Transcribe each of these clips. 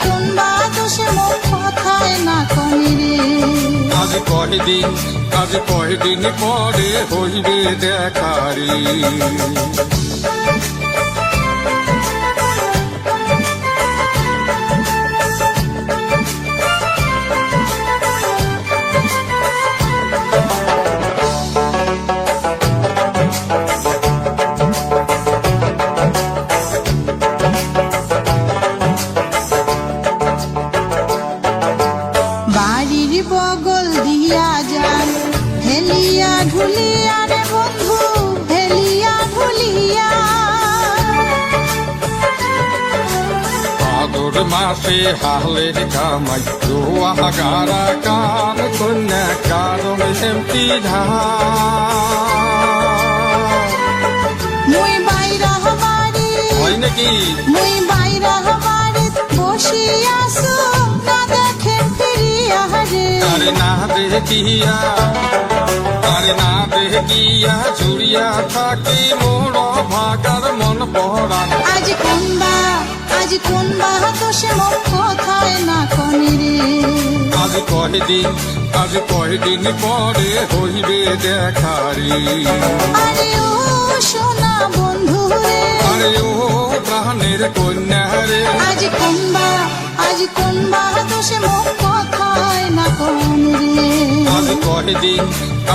কোন বাদোষে মোর কথায় না কনে রে। আজ কয়দিন পরে হইবে দেখারি। বাড়ির বগল দিয়া যান হেলিয়া ঢুলিয়া রে বন্ধু হেলিয়া ঢুলিয়া। ভাদর মাসে হালের কামাই রোয়া গারা কান কন্যা কারণ এমতি মুই বাইরা বাড়ি হয় নাকি? মুই বাইরা বাড়ি বসিয়াছো না দেখে ফিরিয়া রে। আরে না দেখিয়া ঝুড়িয়া থাকি মোর ভাগার মন পড়ান। আজ কোন বাদোষে মোর কথায় না কনে রে। আজ কয়দিন পরে হইবে দেখারি। আরে ও সোনা বন্ধু রে, আরে ও প্রাণের কন্যা রে। আজ কোন বাদোষে মোর কথায় না কনে রে।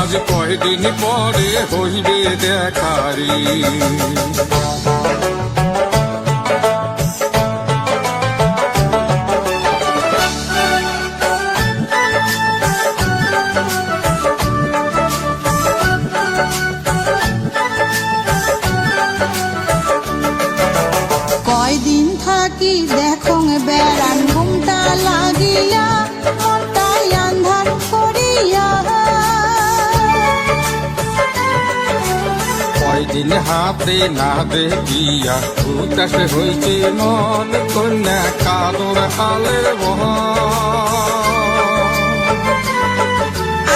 আজ কয়দিন পরে হইবে দেখারি। কয়দিন থাকি দেখো বেড়ান ঘুমটা লাগিয়া মনটাই আন্ধার করিয়া। কয়দিন হাতে না দেখিয়া উদাস হইছে মন কন্যা কালোর হালের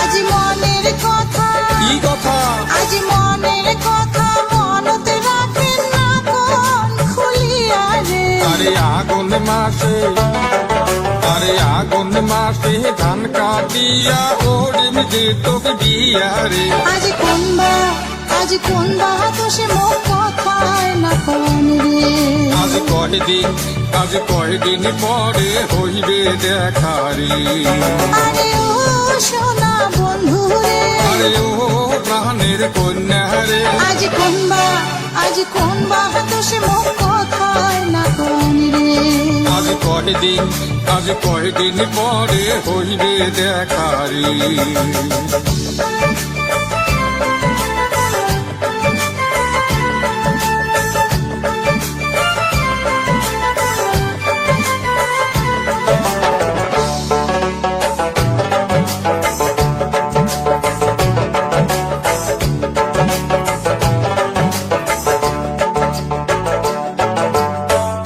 আজ মনের কথা কি কথা? আজ মনের কথা মনতে রাখেন না কোন খুলিয়া রে। আরে আগুন মাসে ধান কাটিয়া ওড়িম যে তোকে বিয়া রে। আজ কোন বাদোষে মোর কথায় না কনে রে। আজ কয়দিন পরে হইবে দেখারি। আরে ও সোনা বন্ধু রে, আরে ও প্রাণের কন্যা রে। আজ কোন বাদোষে মোর কথায় না কনে রে। আজ কয়দিন পরে হইবে দেখারি।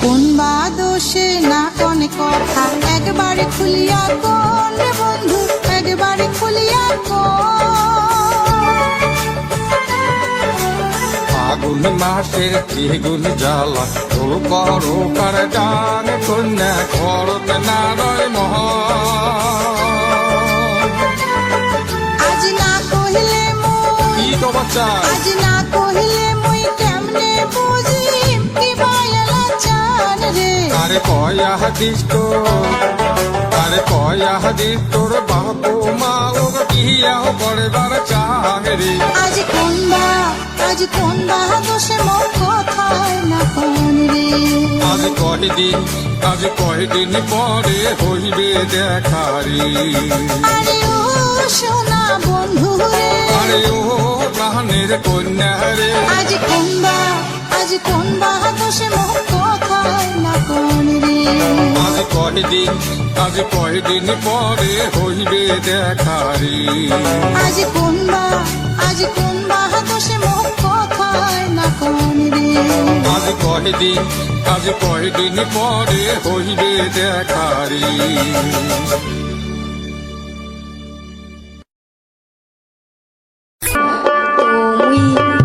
কোন বাদোষে না কনে কথা একবারে খুলিয়া কোন রে বন্ধু একবারে খুলিয়া কোন। ফাগুন মাসের দ্বিগুণ জ্বালা তোর করো কার গান কন্যা খরত নারয় মহ। আজ না কহিলে কি তো বাচ্চা? আজ না কহিলে মুই কেমনে বুঝিম কি বায়লা চান রে। আরে কয়া হাদিস তোর বাপু মা ও কিয়াও পড়বার চাঙরে। আজ কোন বাদোষে মোর কথায় না কনে রে। আজ কয়দিন পরে হইবে দেখারি। আরে ও সোনা বন্ধু রে, আরে ও প্রাণের কন্যা রে। আজ কোন বাদোষে মোর কথায় না কনে রে। আজ কয়দিন পরে হইবে দেখারি। আজ কোন বাদোষে মোর কথায় না কনে রে। আজ কয়দিন পরে হইবে দেখারি।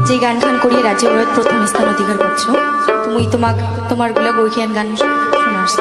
যে গান খান করিয়ে রাজ্যবাদ প্রথম স্থান অধিকার করছো, তুমি তোমার গুলা বইখিয়ান গান শোনাস।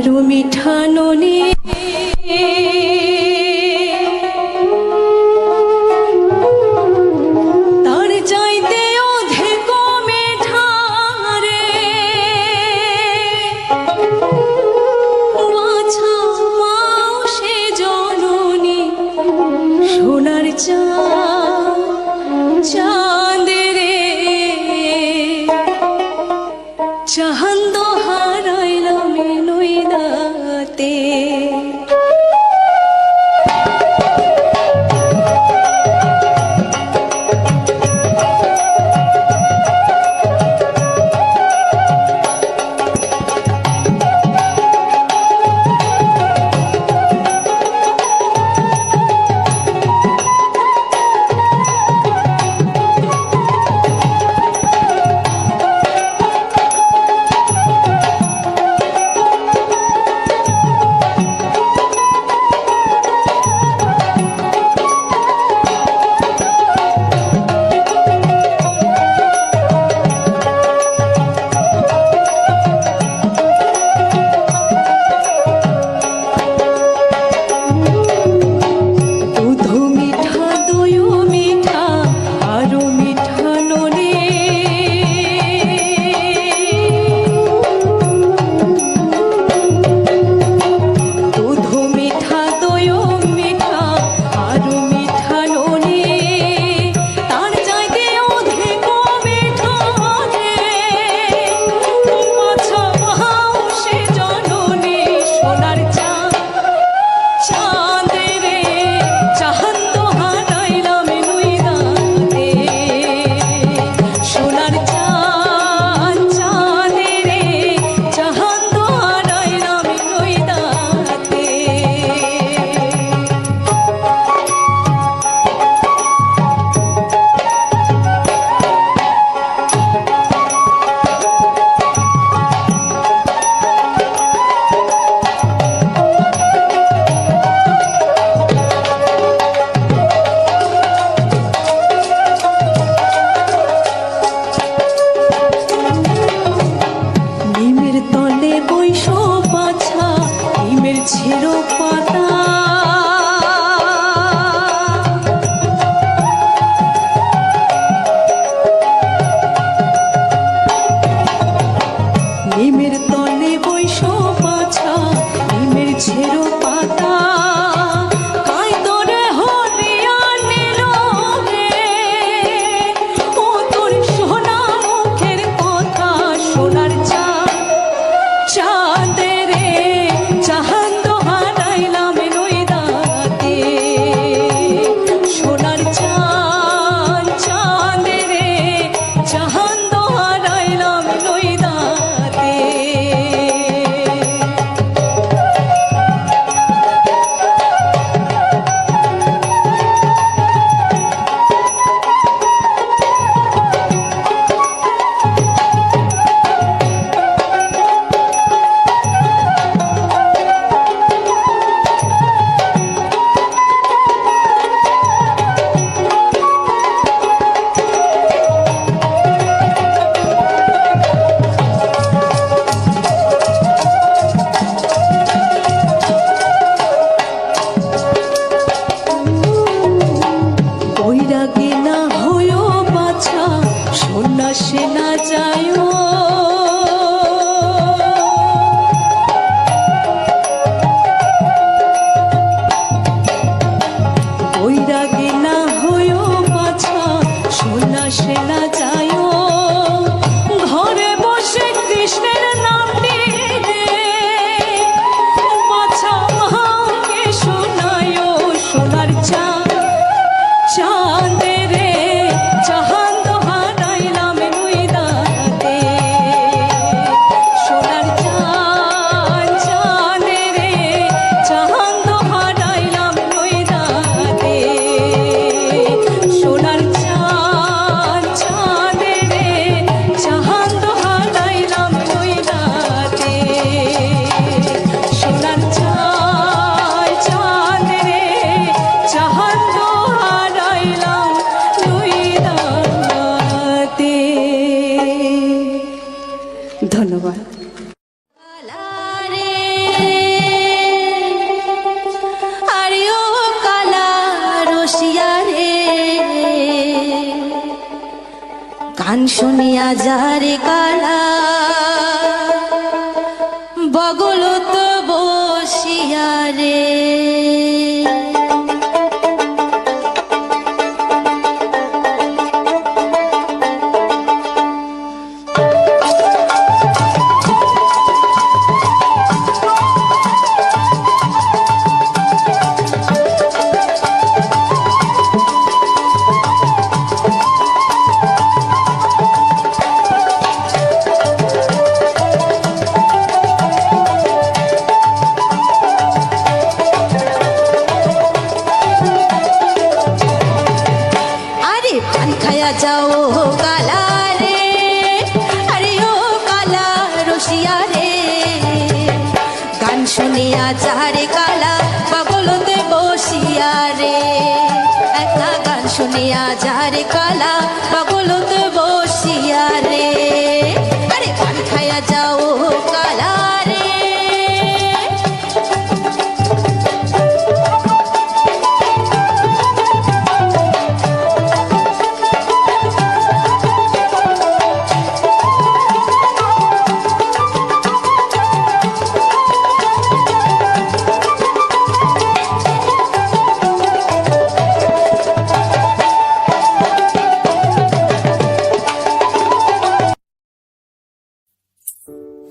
আরো মিঠাননে তার চাইতে অধিক মেঠারে বাছা মাও সে জননী সোনার চাঁদরে চাহান্দ হারাইলাম নইদাতে গান শুনিয়া যারে কালা বগলত বসিয়া রে। যাও কালা রে, আরে ও কালা রসিয়া রে, গান শুনিয়া যারে কালা পাগলতে বসিয়া রে। একটা গান শুনিয়া যারে কালা পাগলতে বসিয়া রে। আরে পান খায়া যাও কালা রে।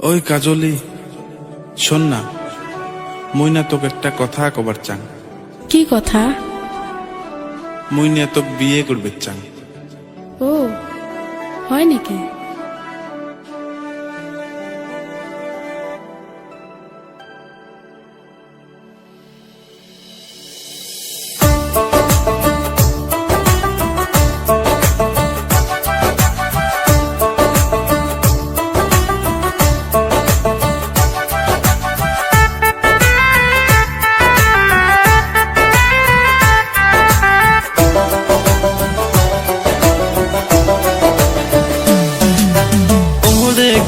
ওই কাজলি, শোন না, মুই না তোকে একটা কথা কবার চাং। কি কথা? মুই না তোকে বিয়ে করবে চাং। ও হয় নাকি?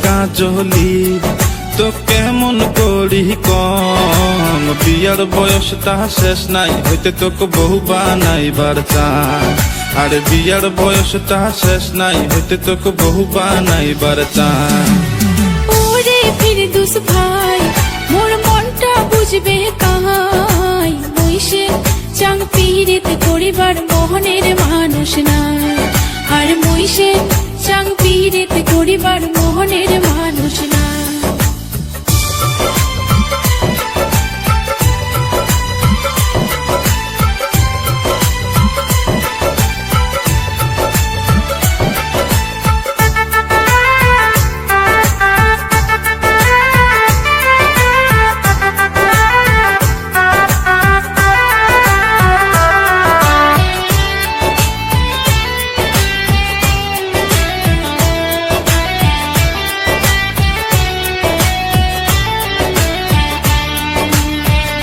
কাজলি তো কেমন করি কম, বিয়ার বয়সটা শেষ নাই হইতে তোকে বহু বানাইবার চাই। আরে বিয়ার বয়সটা শেষ নাই হইতে তোকে বহু বানাইবার চাই। ওরে ফিরদৌস ভাই, মোর মনটা বুঝবে কাহাই, বইসে চাং পীড়িত করিবার মোহনের মানুষ নাই। আর মইসে চাং পীড়িত করিবার মোহনের মানুষ নাই।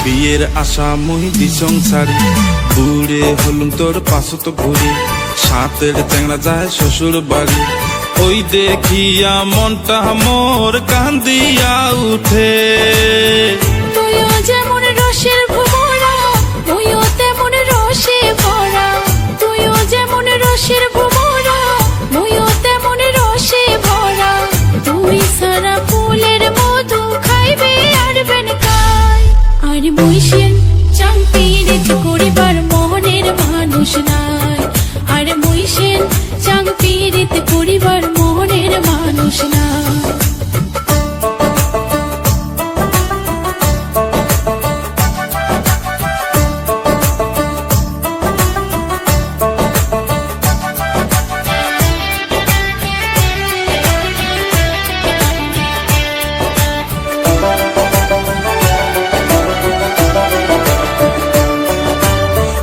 বিয়ের আশা মুই দি সংসারি, বুড়ে হলুম তোর পাশো তো ঘুরি, সাতের চ্যাংড়া যায় শ্বশুর বাড়ি। ওই দেখিয়া মনটা মোর কান্দিয়া উঠে। তুইও যেমন রসের ভোমরা, তুইও তেমন রসে ভরা। তুইও যেমন রসের ভোমরা, তুইও তেমন রসে ভরা। তুই সারা ফুলের মধু খাইবে আর বেন খাই। আর বইসেন চাং পীড়িত করিবার মোহনের মানুষ নাই। আর বইসেন চাং পীড়িত করিবার মোহনের মানুষ নাই।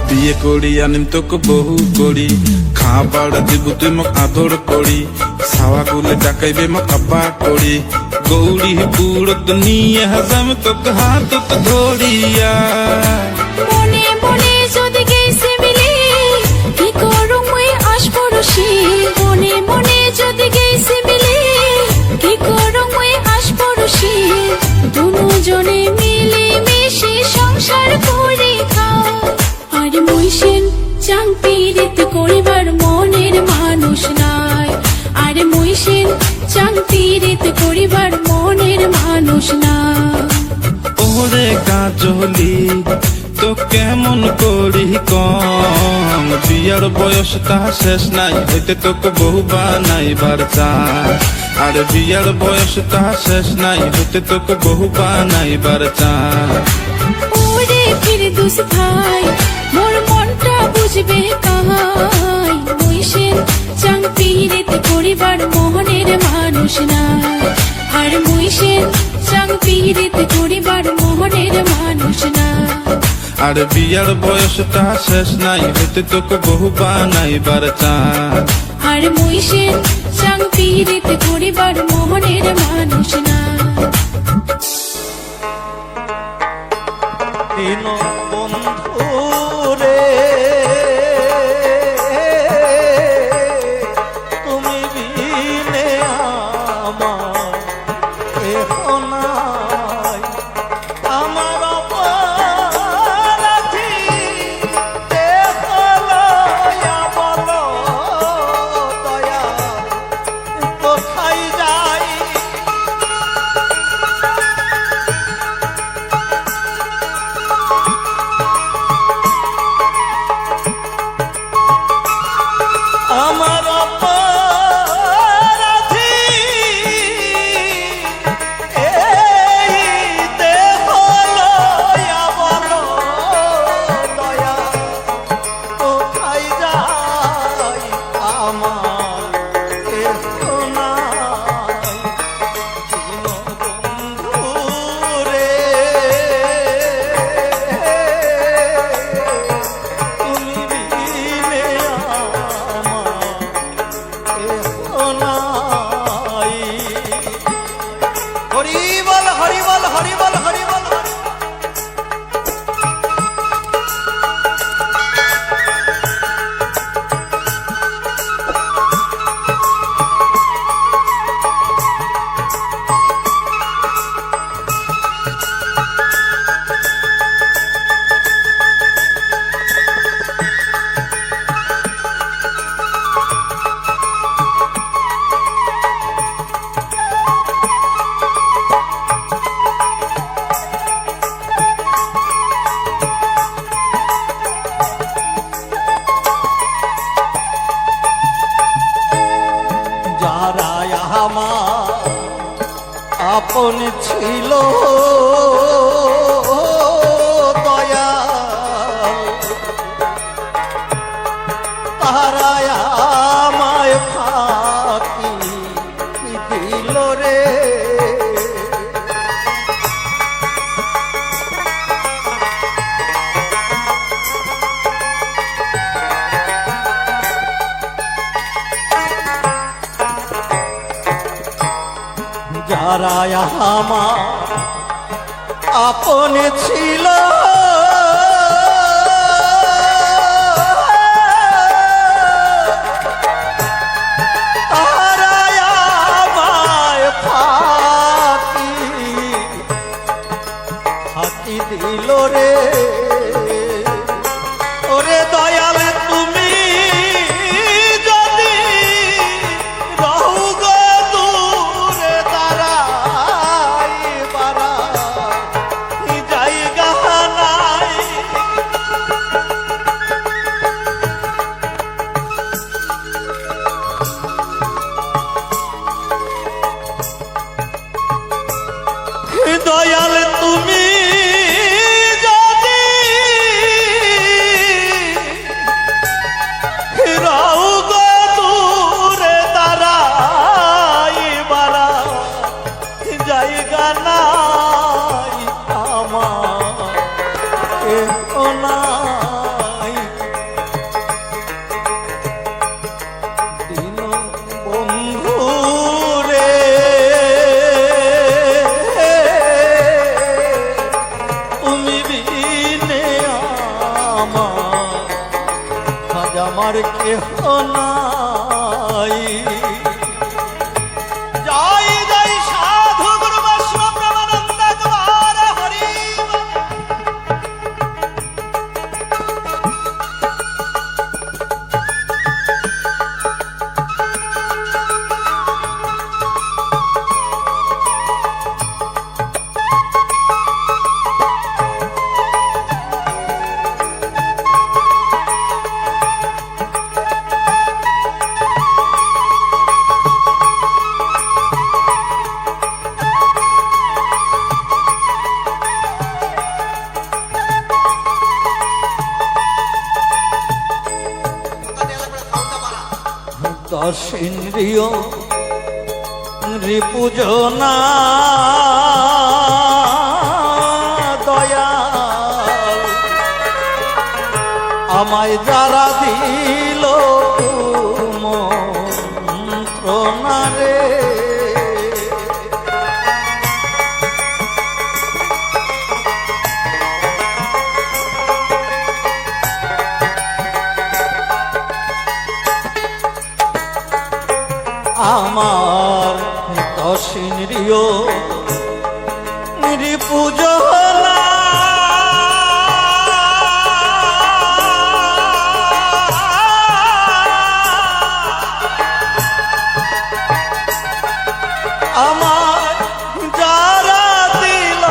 বিয়ে করি আনিম তোকে বহু করি, খাবার দিব তুই মোক আদর করি, ছাওয়া গুলে ডাকাইবে মোক আব্বা করি। গৌরী পুরত নিয়ে হাজাম তোকে হাতত ধরিয়া। মনে মনে যদি গেছে মিলে, কি করুম মুই আশপরশি। মনে মনে যদি গেছে মিলে, কি করুম মুই আশপরশি। দুজনে মিলে মিশে সংসার করে খাও। আর মুইসেন চাং পীড়িত করিবার মনের মানুষ নাই। চলি তো কেমন করি কম বিয়ার বয়সটা শেষ নাই হইতে তোকে বহু বানাইবার চাই আর বিয়ার বয়সটা শেষ নাই হইতে তোকে বহু বানাইবার চাই ওরে ফিরদৌস ভাই মোর মনটা বুঝবে কাহাই মুই সে চাং পীড়িত করিবার মোহনের মানুষ নাই আর মুই সে চাং পীড়িত করিবার মোহনের মানুষ নাই আর বিয়ার বয়সটা শেষ নাই হইতে তোকে বহু বানাইবার চাই আর মুই সে চাং পীড়িত করিবার মোহনের মানুষ নাই দিন বন্ধু রে তুমি বিনে আমার কেহ নাই আমার অপরাধী দেহ লয়া বলো দয়া কোথায় যাই আমার অপরাধী এই দেহ লয়া বলো দয়া কোথায় যাই আমার কেহ নাই বন্ধু রে তুমি বিনে আমার কেহ নাই হরি বল হরি বল হরি বল হরি বল যারা আমার আপন ছিল দয়া তারা আমায় ফাঁকি দিল রে যারা আমার আপন ছিল তারা আমায় ফাঁকি দিল রে ওরে দয়াল তুমি যদি রহু গো দূরে দাঁড়াই বাড়াই জায়গা নাই দয়াল তুমি যদি রাও গো দূরে দাঁড়াই বাড়াই জায়গা নাই আমার কেহ নাই দিন বন্ধু রে তুমি বিনে আমার কেহ নাই জয় জয় সাধু গুরু বৈষ্ণব প্রেমানন্দ কুমার হরি দশ ইন্দ্রিয় রিপুজনা দয়াল আমায় যারা দিল মন্ত্রণা রে আমার দশ ইন্দ্রিয় রিপুজনা আমার যারা দিল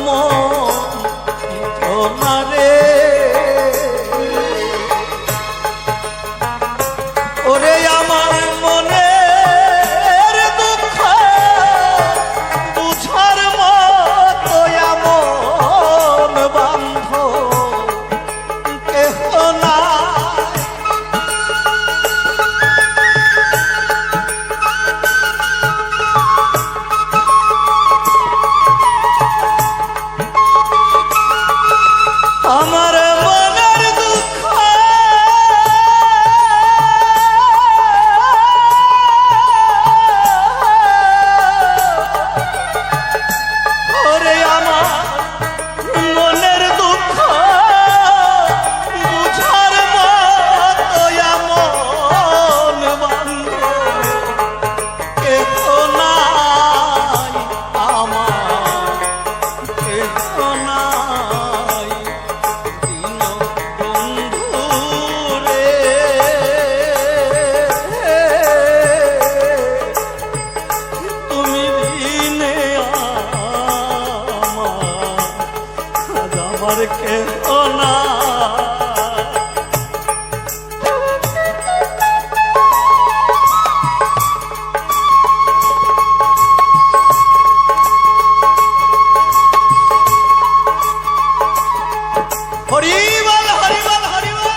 মন্ত্রণা রে ওরে আমার মনের দুঃখ বুঝার মতো এমন বান্ধব কেহ নাই। আমার মনের দুঃখ ওরে আমার মনের দুঃখ বুঝার মতো এমন বান্ধব কেহ নাই আমার কেহ নাই দীন বন্ধু রে তুমি বিনে আমার কেহ নাই। হরিবল হরিবল হরিবল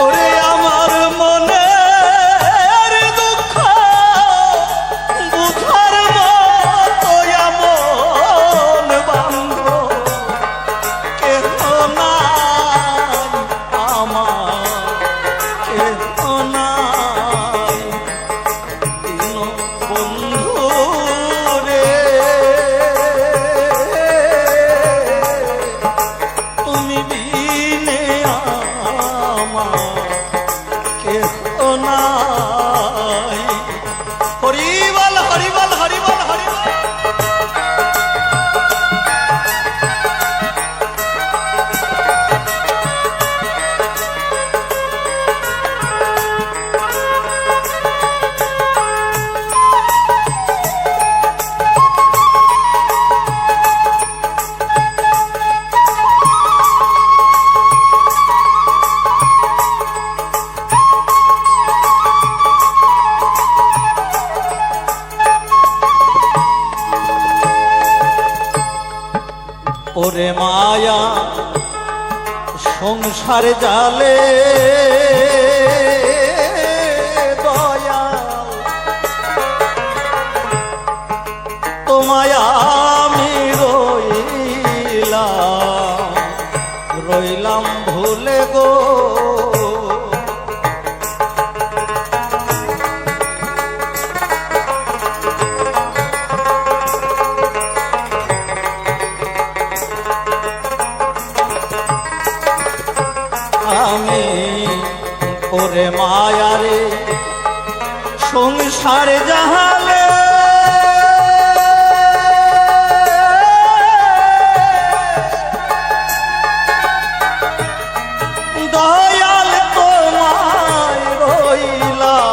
ওরে আমার মনের দুঃখ বুঝার মতো এমন বান্ধব কেহ নাই আমার কেহ নাই দীন বন্ধু রে তুমি বিনে আমার কেহ নাই। হরিবল হরিবল হরিবল হরিবল ওরে মায়া সংসার জালে দয়া তোমায় আমি রইলাম ভুলে গো আমি ওরে মায়ারে সংসার জাহালে দয়াল তোমায় রইলাম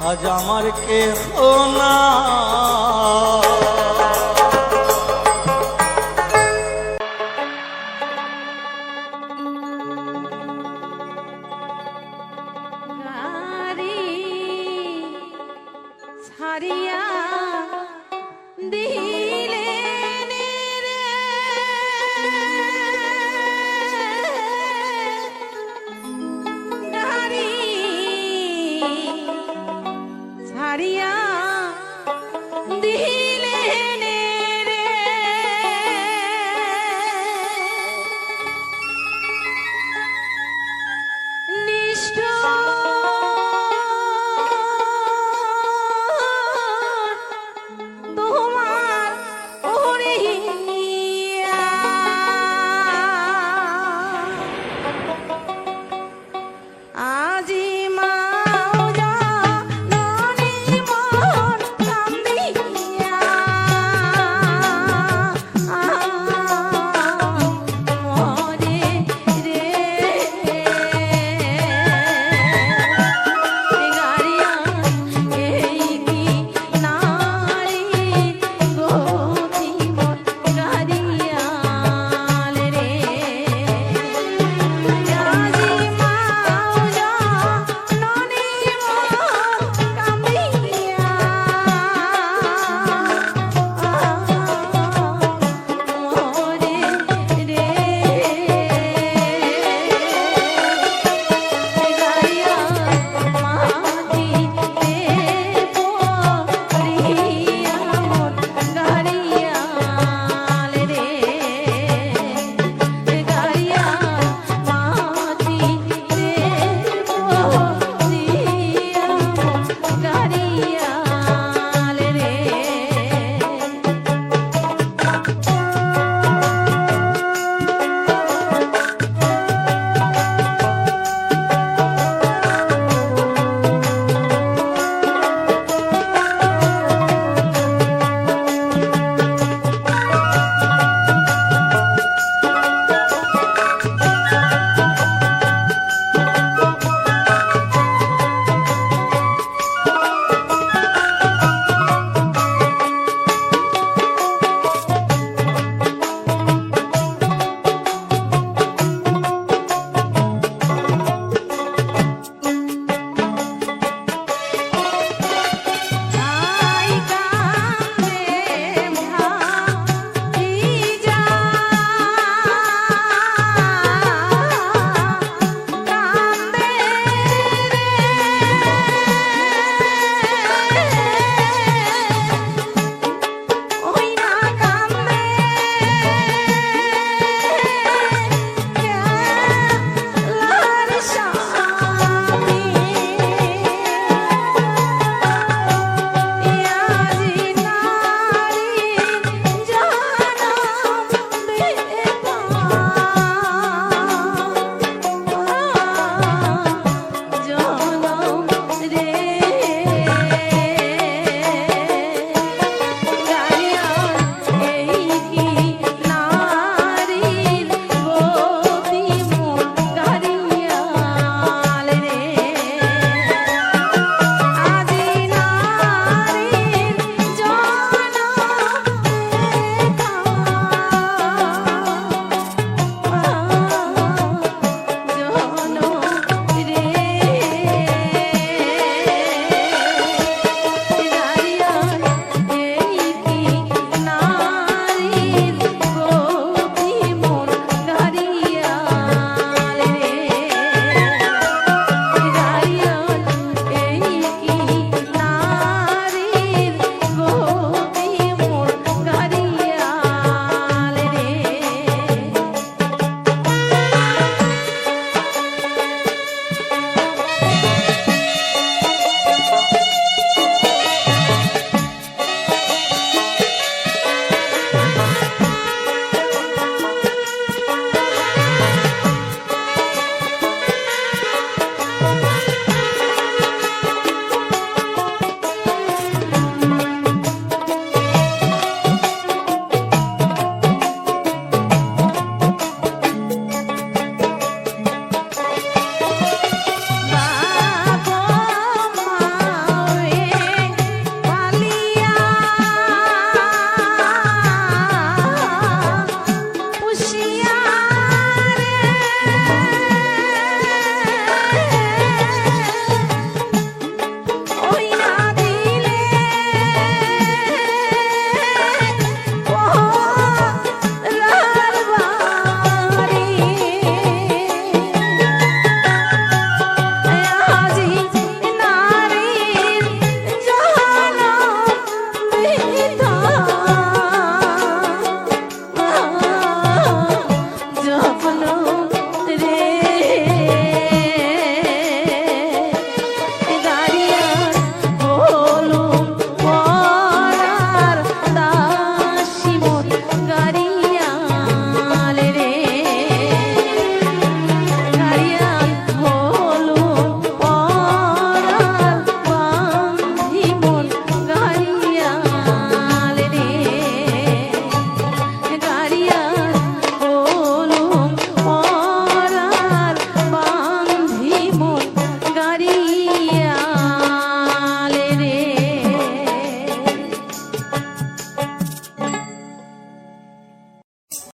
আজ আমার কেহ না